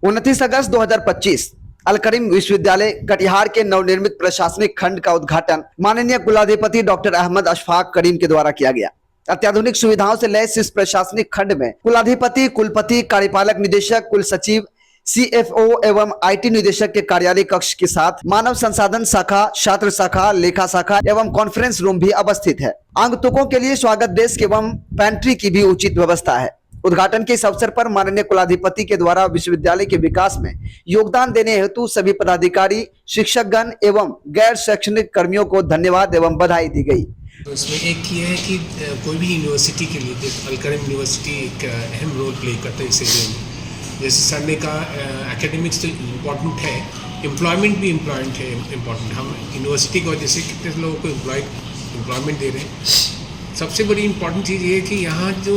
29 अगस्त 2025 अल करीम विश्वविद्यालय कटिहार के नवनिर्मित प्रशासनिक खंड का उद्घाटन माननीय कुलाधिपति डॉक्टर अहमद अशफाक करीम के द्वारा किया गया। अत्याधुनिक सुविधाओं से लैस इस प्रशासनिक खंड में कुलाधिपति, कुलपति, कार्यपालक निदेशक, कुल सचिव, CFO एवं IT निदेशक के कार्यालय कक्ष के साथ मानव संसाधन शाखा, छात्र शाखा, लेखा शाखा एवं कॉन्फ्रेंस रूम भी अवस्थित है। आगंतुकों के लिए स्वागत डेस्क एवं पैंट्री की भी उचित व्यवस्था है। उद्घाटन के इस अवसर पर माननीय कुलाधिपति के द्वारा विश्वविद्यालय के विकास में योगदान देने हेतु सभी पदाधिकारी, शिक्षकगण एवं गैर शैक्षणिक कर्मियों को धन्यवाद एवं बधाई दी गई। तो इसमें एक ये है कि कोई भी यूनिवर्सिटी के लिए अल करीम यूनिवर्सिटी एक अहम रोल प्ले करता है इस एरिया में। जैसे सर ने कहा एकेडमिक्स तो इम्पॉर्टेंट है, एम्प्लॉयमेंट भी इम्पॉर्टेंट। हम यूनिवर्सिटी की वजह से कितने लोगों को एम्प्लॉयमेंट दे रहे हैं। सबसे बड़ी इम्पॉर्टेंट चीज़ ये है कि यहाँ जो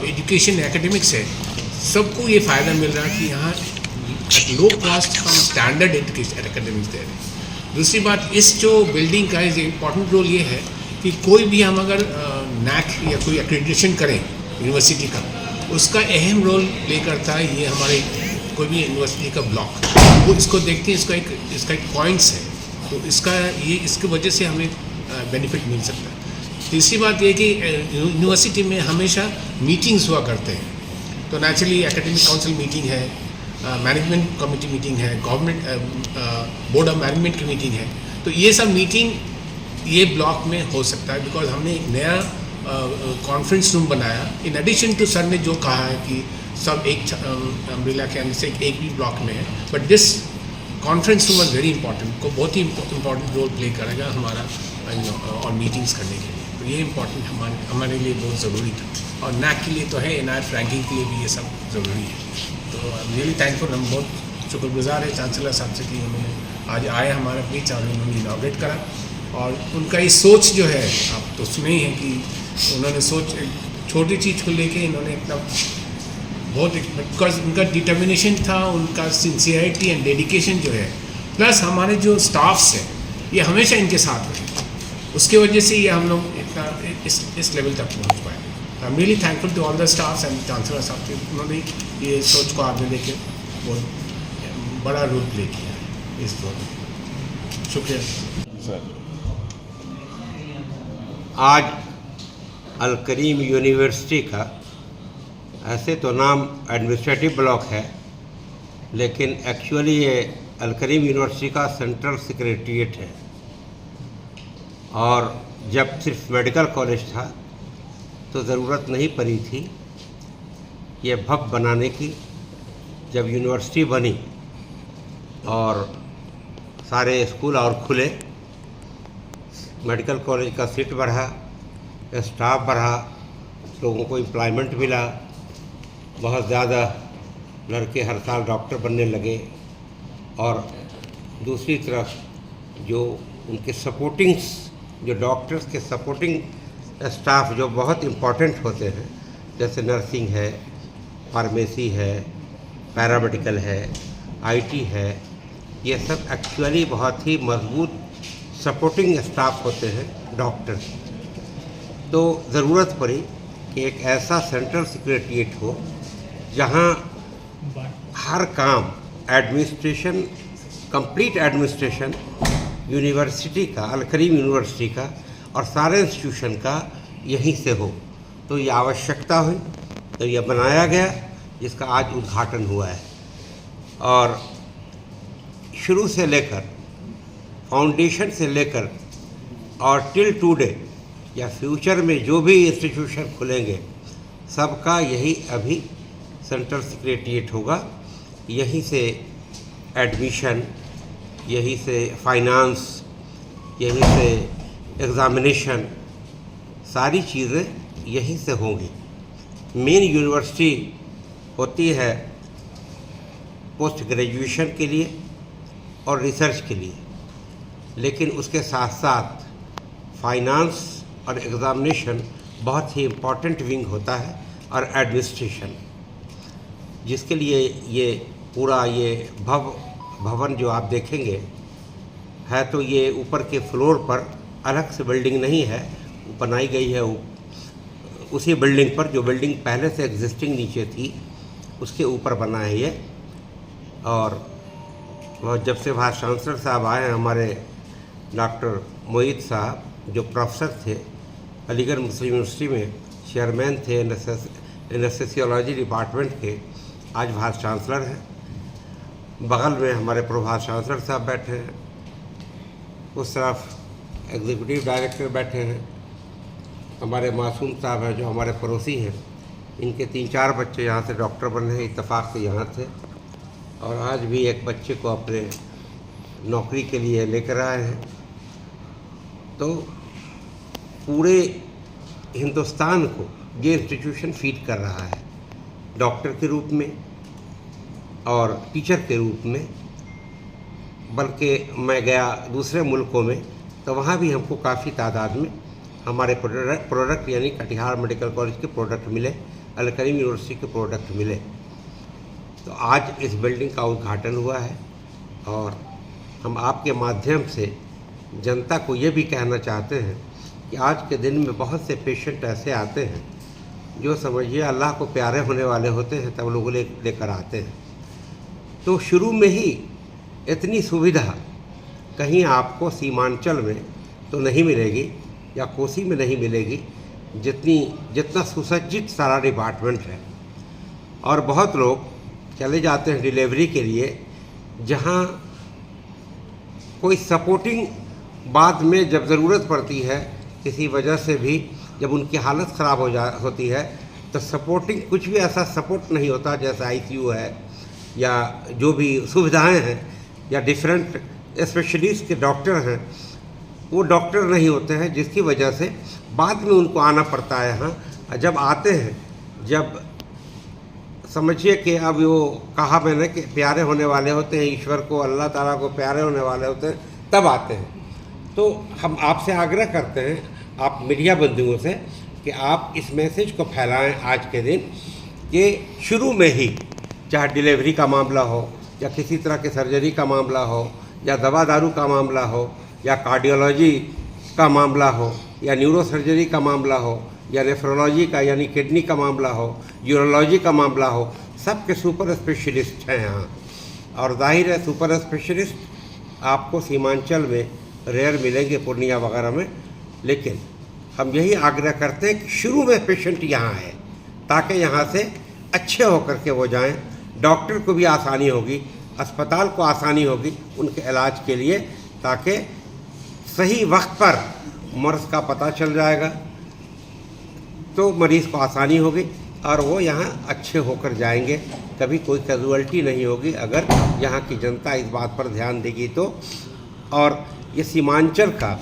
एजुकेशन एकेडमिक्स है, सबको ये फ़ायदा मिल रहा है कि यहाँ लो कॉस्ट हम स्टैंडर्ड एजुकेशन एकेडमिक्स दे रहे हैं। दूसरी बात, इस जो बिल्डिंग का इम्पॉर्टेंट रोल ये है कि कोई भी हम अगर NAC या कोई एक्रेडिटेशन करें यूनिवर्सिटी का, उसका अहम रोल प्ले करता है ये हमारे कोई भी यूनिवर्सिटी का ब्लॉक। वो इसको देखते हैं, इसका एक पॉइंट्स है, तो इसकी वजह से हमें बेनिफिट मिल सकता है। तीसरी बात ये कि यूनिवर्सिटी में हमेशा मीटिंग्स हुआ करते हैं, तो नेचुरली एकेडमिक काउंसिल मीटिंग है, मैनेजमेंट कमेटी मीटिंग है, गवर्नमेंट बोर्ड ऑफ मैनेजमेंट की मीटिंग है। तो ये सब मीटिंग ये ब्लॉक में हो सकता है, बिकॉज हमने एक नया कॉन्फ्रेंस रूम बनाया। इन एडिशन टू सर ने जो कहा है कि सब एक अम्ब्रेला के अंदर से एक भी ब्लॉक में है, but this conference room is very important, को बहुत ही इंपॉर्टेंट रोल प्ले करेगा हमारा और मीटिंग्स करने के लिए। तो ये इम्पॉर्टेंट हमारे लिए बहुत ज़रूरी था, और NAC के लिए तो है, NIRF रैंकिंग के लिए भी ये सब ज़रूरी है। तो रियली थैंकफुल, हम बहुत शुक्रगुजार है चांसलर साहब से कि उन्होंने आज आए हमारे बीच और उन्होंने इनाग्रेट करा। और उनका ये सोच जो है, आप तो सुने ही हैं कि उन्होंने सोच छोटी चीज़ को लेके इन्होंने इतना बहुत, बिकॉज उनका डिटर्मिनेशन था, उनका सिंसियरिटी एंड डेडिकेशन जो है, प्लस हमारे जो स्टाफ्स हैं ये हमेशा इनके साथ रहे, उसके वजह से ये हम लोग इतना इस लेवल तक पहुँच पाए। I am really thankful to all the staffs and chancellor साहब के, उन्होंने ये सोच को आगे लेके बहुत बड़ा रोल प्ले किया है इस दौर में। शुक्रिया सर। आज अल करीम यूनिवर्सिटी का ऐसे तो नाम एडमिनिस्ट्रेटिव ब्लॉक है, लेकिन एक्चुअली ये अल करीम यूनिवर्सिटी का सेंट्रल सेक्रेटरीट है। और जब सिर्फ मेडिकल कॉलेज था तो ज़रूरत नहीं पड़ी थी ये भव्य बनाने की। जब यूनिवर्सिटी बनी और सारे स्कूल और खुले, मेडिकल कॉलेज का सीट बढ़ा, स्टाफ बढ़ा, लोगों को एम्प्लॉयमेंट मिला, बहुत ज़्यादा लड़के हर साल डॉक्टर बनने लगे। और दूसरी तरफ जो उनके सपोर्टिंग्स, जो डॉक्टर्स के सपोर्टिंग स्टाफ जो बहुत इम्पॉर्टेंट होते हैं, जैसे नर्सिंग है, फार्मेसी है, पैरामेडिकल है, IT है, ये सब एक्चुअली बहुत ही मजबूत सपोर्टिंग स्टाफ होते हैं डॉक्टर्स। तो ज़रूरत पड़ी कि एक ऐसा सेंट्रल सेक्रेटरीट हो जहाँ हर काम एडमिनिस्ट्रेशन, कंप्लीट एडमिनिस्ट्रेशन यूनिवर्सिटी का, अल करीम यूनिवर्सिटी का और सारे इंस्टीट्यूशन का यहीं से हो। तो ये आवश्यकता हुई, तो ये बनाया गया, जिसका आज उद्घाटन हुआ है। और शुरू से लेकर, फाउंडेशन से लेकर और टिल टुडे या फ्यूचर में जो भी इंस्टीट्यूशन खुलेंगे, सबका यही अभी सेंट्रल सेक्रेटरीट होगा। यहीं से एडमिशन, यहीं से फाइनेंस, यहीं से एग्ज़ामिनेशन, सारी चीज़ें यहीं से होंगी। मेन यूनिवर्सिटी होती है पोस्ट ग्रेजुएशन के लिए और रिसर्च के लिए, लेकिन उसके साथ साथ फाइनेंस और एग्ज़ामिनेशन बहुत ही इम्पॉर्टेंट विंग होता है, और एडमिनिस्ट्रेशन, जिसके लिए ये पूरा ये भवन जो आप देखेंगे है, तो ये ऊपर के फ्लोर पर अलग से बिल्डिंग नहीं है, बनाई गई है उसी बिल्डिंग पर, जो बिल्डिंग पहले से एग्जिस्टिंग नीचे थी, उसके ऊपर बना है ये। और वह जब से वाइस चांसलर साहब आए हैं, हमारे डॉक्टर मोहित साहब जो प्रोफेसर थे अलीगढ़ मुस्लिम यूनिवर्सिटी में, चेयरमैन थे एनेस्थेसियोलॉजी डिपार्टमेंट के, आज वाइस चांसलर हैं। बगल में हमारे प्रो वाइस चांसलर साहब बैठे हैं, उस तरफ एग्जीक्यूटिव डायरेक्टर बैठे हैं, हमारे मासूम साहब हैं जो हमारे पड़ोसी हैं, इनके 3-4 बच्चे यहाँ से डॉक्टर बने हैं, इत्तेफाक से यहाँ थे। और आज भी एक बच्चे को अपने नौकरी के लिए लेकर आए हैं। तो पूरे हिंदुस्तान को ये इंस्टीट्यूशन फीड कर रहा है, डॉक्टर के रूप में और टीचर के रूप में। बल्कि मैं गया दूसरे मुल्कों में तो वहाँ भी हमको काफ़ी तादाद में हमारे प्रोडक्ट यानी कटिहार मेडिकल कॉलेज के प्रोडक्ट मिले, अल करीम यूनिवर्सिटी के प्रोडक्ट मिले। तो आज इस बिल्डिंग का उद्घाटन हुआ है और हम आपके माध्यम से जनता को ये भी कहना चाहते हैं कि आज के दिन में बहुत से पेशेंट ऐसे आते हैं जो समझिए अल्लाह को प्यारे होने वाले होते हैं, तब लोग लेकर आते हैं। तो शुरू में ही इतनी सुविधा कहीं आपको सीमांचल में तो नहीं मिलेगी या कोसी में नहीं मिलेगी जितना सुसज्जित सारा डिपार्टमेंट है। और बहुत लोग चले जाते हैं डिलीवरी के लिए, जहाँ कोई सपोर्टिंग बाद में जब ज़रूरत पड़ती है किसी वजह से भी, जब उनकी हालत ख़राब होती है तो सपोर्टिंग कुछ भी ऐसा सपोर्ट नहीं होता, जैसे आईसीयू है या जो भी सुविधाएं हैं या डिफरेंट स्पेशलिस्ट के डॉक्टर हैं, वो डॉक्टर नहीं होते हैं, जिसकी वजह से बाद में उनको आना पड़ता है यहाँ। जब आते हैं, जब समझिए कि अब वो कहा मैंने कि प्यारे होने वाले होते हैं, ईश्वर को, अल्लाह ताला को प्यारे होने वाले होते हैं, तब आते हैं। तो हम आपसे आग्रह करते हैं, आप मीडिया बंधुओं से, कि आप इस मैसेज को फैलाएं आज के दिन कि शुरू में ही चाहे डिलीवरी का मामला हो या किसी तरह के सर्जरी का मामला हो या दवा दारू का मामला हो या कार्डियोलॉजी का मामला हो या न्यूरो सर्जरी का मामला हो या नेफ्रोलॉजी का यानी किडनी का मामला हो, यूरोलॉजी का मामला हो, सबके सुपर स्पेशलिस्ट हैं यहाँ। और जाहिर है सुपर स्पेशलिस्ट आपको सीमांचल में रेयर मिलेंगे, पूर्णिया वगैरह में। लेकिन हम यही आग्रह करते हैं कि शुरू में पेशेंट यहाँ आए ताकि यहाँ से अच्छे होकर के वो जाएं, डॉक्टर को भी आसानी होगी, अस्पताल को आसानी होगी उनके इलाज के लिए, ताकि सही वक्त पर मर्ज़ का पता चल जाएगा तो मरीज़ को आसानी होगी और वो यहाँ अच्छे होकर जाएंगे। कभी कोई कैजुअल्टी नहीं होगी अगर यहाँ की जनता इस बात पर ध्यान देगी तो। और ये सीमांचल का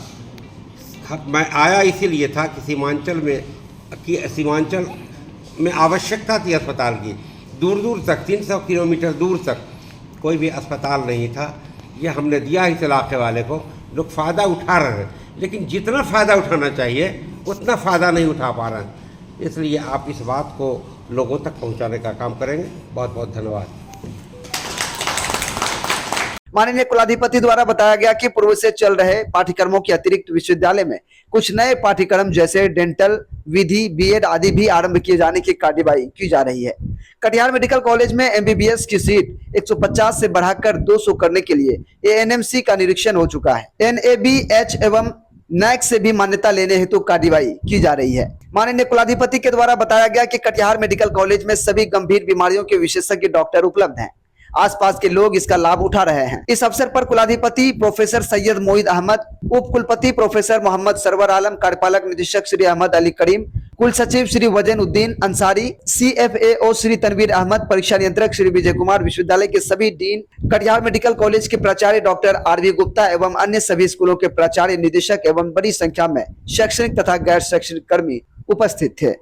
मैं आया इसीलिए था कि सीमांचल में आवश्यकता थी अस्पताल की। दूर दूर तक 300 किलोमीटर दूर तक कोई भी अस्पताल नहीं था। ये हमने दिया इस इलाके वाले को, लोग फ़ायदा उठा रहे हैं, लेकिन जितना फ़ायदा उठाना चाहिए उतना फ़ायदा नहीं उठा पा रहे हैं। इसलिए आप इस बात को लोगों तक पहुंचाने का काम करेंगे। बहुत बहुत धन्यवाद। माननीय कुलाधिपति द्वारा बताया गया कि पूर्व से चल रहे पाठ्यक्रमों के अतिरिक्त विश्वविद्यालय में कुछ नए पाठ्यक्रम जैसे डेंटल, विधि, बीएड आदि भी आरंभ किए जाने की कार्यवाही की जा रही है। कटिहार मेडिकल कॉलेज में एमबीबीएस की सीट 150 से बढ़ाकर 200 करने के लिए एएनएमसी का निरीक्षण हो चुका है। एनएबीएच एवं नैक से भी मान्यता लेने हेतु कार्यवाही की जा रही है। माननीय कुलाधिपति के द्वारा बताया गया कि कटिहार मेडिकल कॉलेज में सभी गंभीर बीमारियों के विशेषज्ञ डॉक्टर उपलब्ध हैं। आसपास के लोग इसका लाभ उठा रहे हैं। इस अवसर पर कुलाधिपति प्रोफेसर सैयद मोईद अहमद, उप कुलपति प्रोफेसर मोहम्मद सरवर आलम, कार्यपालक निदेशक श्री अहमद अली करीम, कुल सचिव श्री वजन उद्दीन अंसारी, CFAO श्री तनवीर अहमद, परीक्षा नियंत्रक श्री विजय कुमार, विश्वविद्यालय के सभी डीन, कटिहार मेडिकल कॉलेज के प्राचार्य डॉक्टर RV गुप्ता एवं अन्य सभी स्कूलों के प्राचार्य, निदेशक एवं बड़ी संख्या में शैक्षणिक तथा गैर शैक्षणिक कर्मी उपस्थित थे।